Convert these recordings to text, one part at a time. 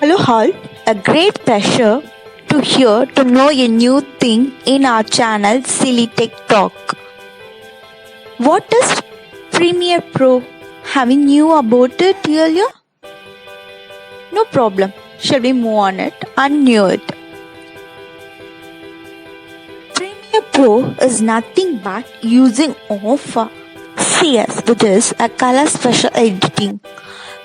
Hello, all. A great pleasure to hear to know a new thing in our channel Silly Tech Talk. What is Premiere Pro? Have you knew about it earlier? No problem. Shall we move on it and knew it? Premiere Pro is nothing but using of CS, which is a color special editing,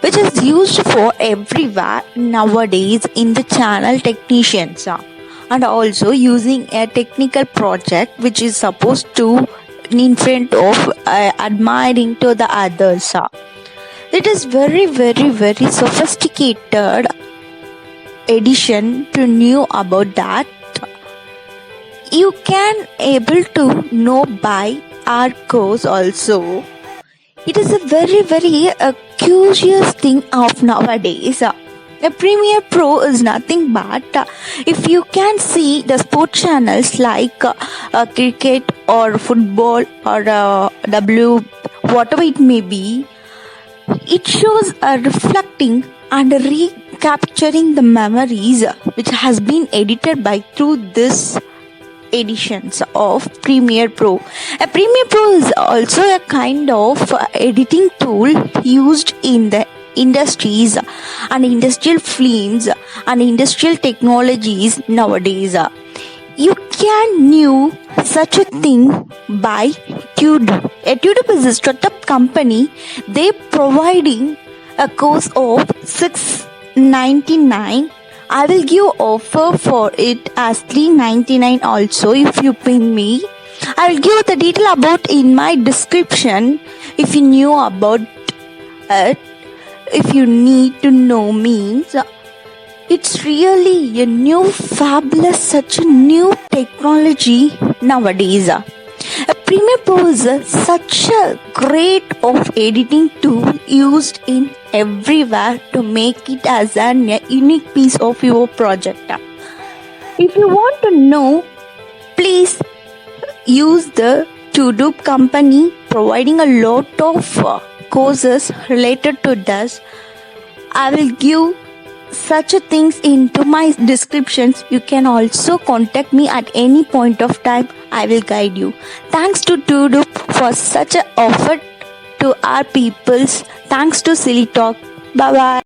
which is used for everywhere nowadays in the channel technicians, and also using a technical project which is supposed to in front of admiring to the others. It is very sophisticated addition to know about that. You can able to know by our course also. It is a very curious thing of nowadays. A Premiere Pro is nothing but if you can see the sport channels like cricket or football or whatever it may be, it shows reflecting and recapturing the memories which has been edited by through this editions of Premiere Pro. A Premiere Pro is also a kind of editing tool used in the industries and industrial films and industrial technologies nowadays. You can know such a thing by Tutedude. Tutedude is a startup company. They providing a course of $6.99. I will give offer for it as $3.99 also if you ping me. I will give the detail about in my description if you knew about it. If you need to know means it's really a new fabulous such a new technology nowadays. A Premiere Pro is such a great of editing tool used in everywhere to make it as a unique piece of your project. If you want to know, please use the Tutedude company providing a lot of courses related to this. I will give such a things into my descriptions. You can also contact me at any point of time. I will guide you. Thanks to Tutedude for such an offer to our peoples. Thanks to Silly Talk. Bye bye.